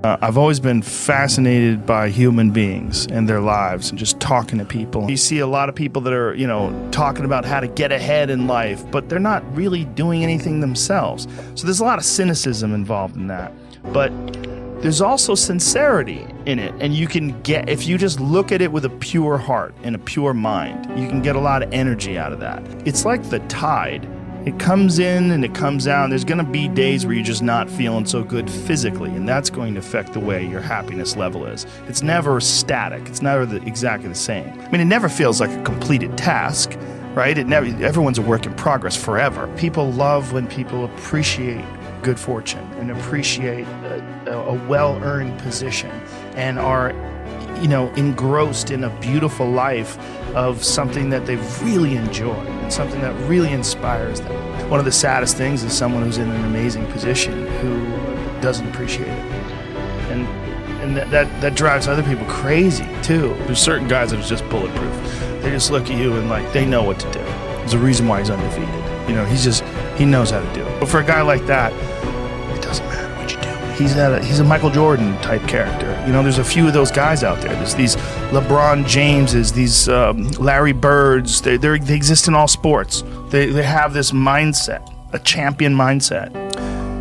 I've always been fascinated by human beings and their lives and just talking to people. You see a lot of people that are, talking about how to get ahead in life, but they're not really doing anything themselves. So there's a lot of cynicism involved in that. But there's also sincerity in it. And you can get, if you just look at it with a pure heart and a pure mind, you can get a lot of energy out of that. It's like the tide. It comes in and it comes out. There's going to be days where you're just not feeling so good physically, and that's going to affect the way your happiness level is. It's never static. It's never exactly the same. I mean, it never feels like a completed task, right? Everyone's a work in progress forever. People love when people appreciate good fortune and appreciate a well-earned position and are engrossed in a beautiful life of something that they really enjoy and something that really inspires them. One of the saddest things is someone who's in an amazing position who doesn't appreciate it. And that drives other people crazy too. There's certain guys that are just bulletproof. They just look at you and they know what to do. There's a reason why he's undefeated. He knows how to do it. But for a guy like that, it doesn't matter what you do. He's a Michael Jordan type character. There's a few of those guys out there. There's these LeBron Jameses, these Larry Birds. They exist in all sports. They have this mindset, a champion mindset.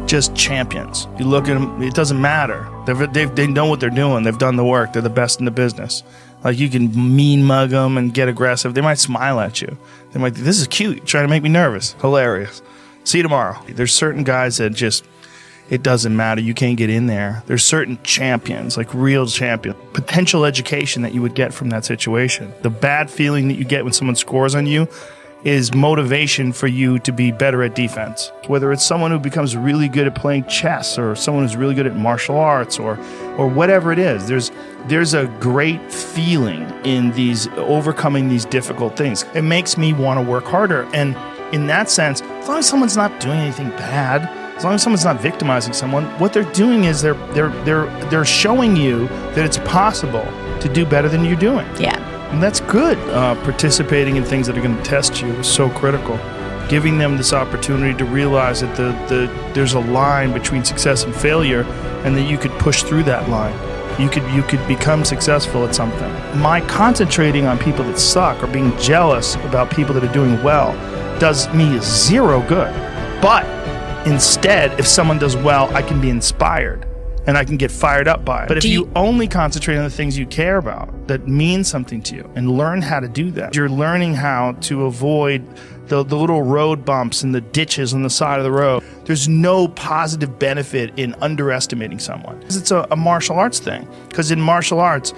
Just champions. You look at them, it doesn't matter. They know what they're doing. They've done the work. They're the best in the business. You can mean mug them and get aggressive. They might smile at you. They might think, this is cute. You're trying to make me nervous. Hilarious. See you tomorrow. There's certain guys that just, it doesn't matter. You can't get in there. There's certain champions, real champions. Potential education that you would get from that situation. The bad feeling that you get when someone scores on you is motivation for you to be better at defense. Whether it's someone who becomes really good at playing chess or someone who's really good at martial arts or whatever it is, there's a great feeling in overcoming these difficult things. It makes me want to work harder. And in that sense, as long as someone's not doing anything bad, as long as someone's not victimizing someone, what they're doing is they're showing you that it's possible to do better than you're doing. Yeah. And that's good. Participating in things that are going to test you is so critical. Giving them this opportunity to realize that there's a line between success and failure, and that you could push through that line. You could become successful at something. My concentrating on people that suck or being jealous about people that are doing well does me zero good. But instead, if someone does well, I can be inspired. And I can get fired up by it. But if you only concentrate on the things you care about that mean something to you and learn how to do that, you're learning how to avoid the little road bumps and the ditches on the side of the road. There's no positive benefit in underestimating someone. It's a martial arts thing. Because in martial arts,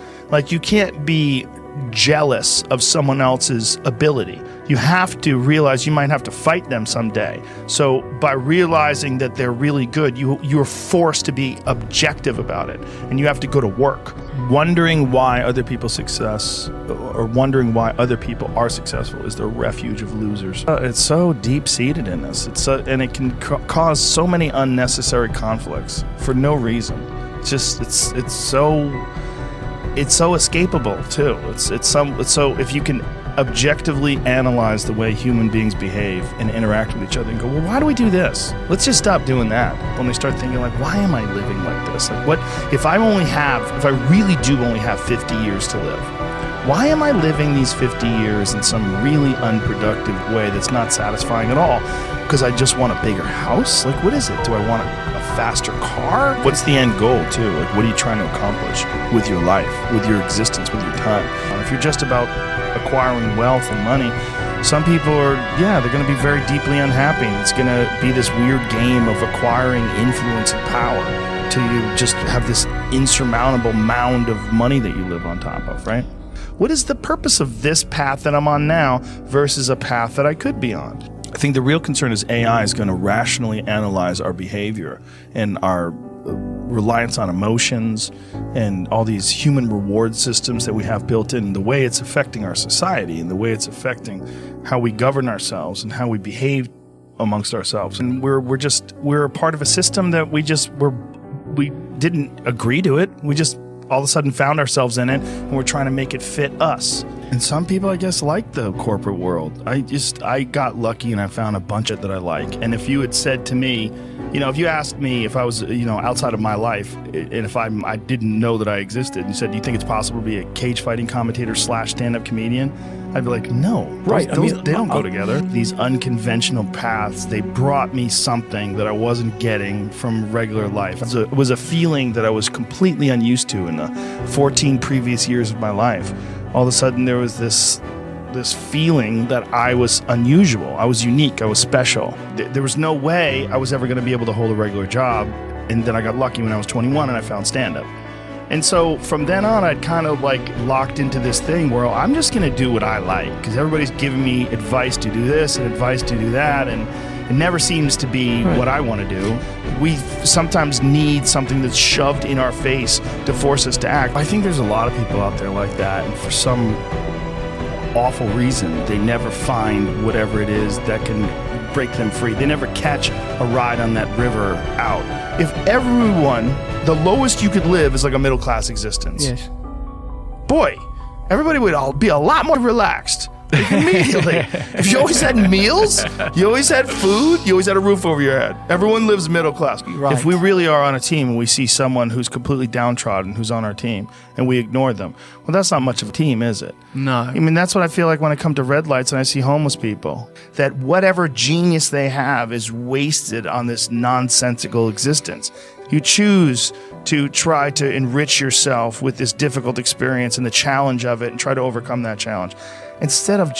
you can't be jealous of someone else's ability. You have to realize you might have to fight them someday. So by realizing that they're really good, you're forced to be objective about it, and you have to go to work. Wondering why other people's success or wondering why other people are successful is the refuge of losers. It's so deep-seated in us. And it can cause so many unnecessary conflicts for no reason. It's so escapable too. So if you can objectively analyze the way human beings behave and interact with each other and go, well, why do we do this? Let's just stop doing that. When we start thinking why am I living like this? What if I really do only have 50 years to live? Why am I living these 50 years in some really unproductive way that's not satisfying at all? Because I just want a bigger house? What is it? Do I want a faster car? What's the end goal too? What are you trying to accomplish with your life, with your existence, with your time? If you're just about acquiring wealth and money, some people they're going to be very deeply unhappy. It's going to be this weird game of acquiring influence and power till you just have this insurmountable mound of money that you live on top of, right? What is the purpose of this path that I'm on now versus a path that I could be on? I think the real concern is AI is going to rationally analyze our behavior and our reliance on emotions and all these human reward systems that we have built in, the way it's affecting our society and the way it's affecting how we govern ourselves and how we behave amongst ourselves. And we're a part of a system that we didn't agree to it. We just all of a sudden found ourselves in it, and we're trying to make it fit us. And some people, I guess, like the corporate world. I got lucky and I found a bunch of that I like. And if you had said to me You know, if you asked me if I was, outside of my life, and if I didn't know that I existed, and you said, do you think it's possible to be a cage fighting commentator / stand-up comedian? I'd be like, no. Right. They don't go together. These unconventional paths, they brought me something that I wasn't getting from regular life. It was a feeling that I was completely unused to in the 14 previous years of my life. All of a sudden, there was this feeling that I was unusual. I was unique. I was special. There was no way I was ever going to be able to hold a regular job. And then I got lucky when I was 21 and I found stand-up. And so from then on, I'd kind of like locked into this thing where I'm just going to do what I like, because everybody's giving me advice to do this and advice to do that, and it never seems to be what I want to do. We sometimes need something that's shoved in our face to force us to act. I think there's a lot of people out there like that, and for some awful reason, they never find whatever it is that can break them free. They never catch a ride on that river out. If everyone, the lowest you could live is like a middle-class existence. Yes. Boy, everybody would all be a lot more relaxed. Like immediately. If you always had meals, you always had food, you always had a roof over your head. Everyone lives middle class. Right. If we really are on a team and we see someone who's completely downtrodden who's on our team and we ignore them, well, that's not much of a team, is it? No. I mean, that's what I feel like when I come to red lights and I see homeless people. That whatever genius they have is wasted on this nonsensical existence. You choose to try to enrich yourself with this difficult experience and the challenge of it and try to overcome that challenge. Instead of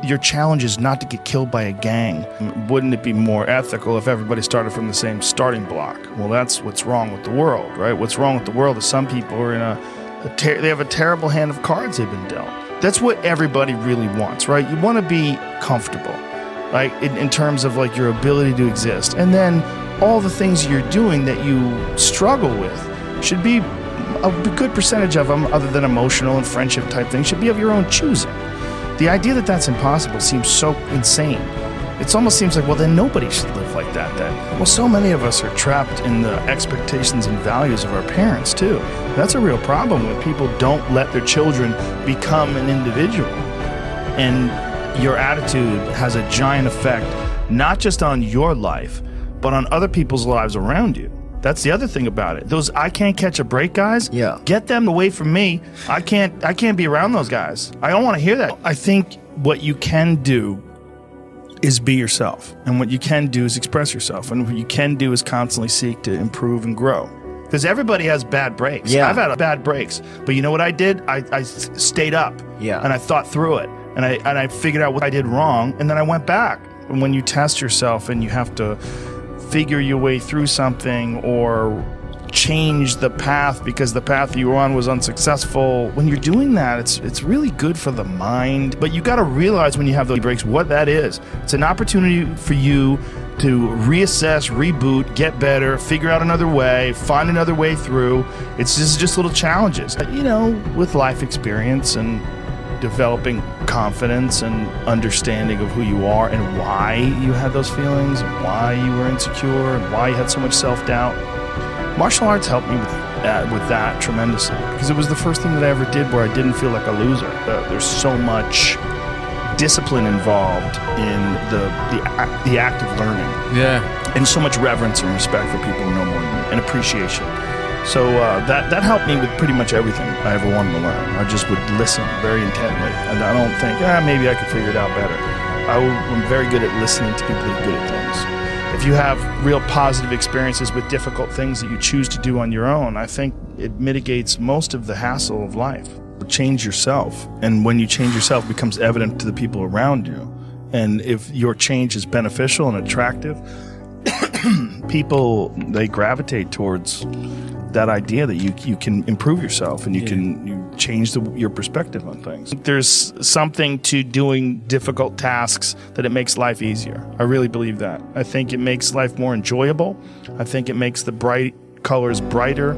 your challenge is not to get killed by a gang. Wouldn't it be more ethical if everybody started from the same starting block? Well, that's what's wrong with the world, right? What's wrong with the world is some people are they have a terrible hand of cards they've been dealt. That's what everybody really wants, right? You want to be comfortable, right? In terms of like your ability to exist. And then all the things you're doing that you struggle with should be a good percentage of them, other than emotional and friendship type things, should be of your own choosing. The idea that that's impossible seems so insane. It almost seems like, well, then nobody should live like that then. Well, so many of us are trapped in the expectations and values of our parents too. That's a real problem when people don't let their children become an individual. And your attitude has a giant effect, not just on your life, but on other people's lives around you. That's the other thing about it. Those I can't catch a break guys, get them away from me. I can't be around those guys. I don't want to hear that. I think what you can do is be yourself. And what you can do is express yourself. And what you can do is constantly seek to improve and grow. Because everybody has bad breaks. Yeah. I've had bad breaks. But you know what I did? I stayed up. Yeah. And I thought through it. And I figured out what I did wrong. And then I went back. And when you test yourself and you have to figure your way through something or change the path because the path you were on was unsuccessful, when you're doing that, it's really good for the mind. But you got to realize when you have those breaks what that is. It's an opportunity for you to reassess, reboot, get better, figure out another way, find another way through. It's just little challenges. With life experience and developing confidence and understanding of who you are and why you had those feelings and why you were insecure and why you had so much self-doubt. Martial arts helped me with that tremendously, because it was the first thing that I ever did where I didn't feel like a loser. There's so much discipline involved in the act of learning. Yeah. And so much reverence and respect for people who know more than me, and appreciation. So that helped me with pretty much everything I ever wanted to learn. I just would listen very intently. And I don't think, maybe I could figure it out better. I'm very good at listening to people who are good at things. If you have real positive experiences with difficult things that you choose to do on your own, I think it mitigates most of the hassle of life. Change yourself. And when you change yourself, it becomes evident to the people around you. And if your change is beneficial and attractive, people, they gravitate towards that idea that you can improve yourself and you change your perspective on things. There's something to doing difficult tasks that it makes life easier. I really believe that. I think it makes life more enjoyable. I think it makes the bright colors brighter.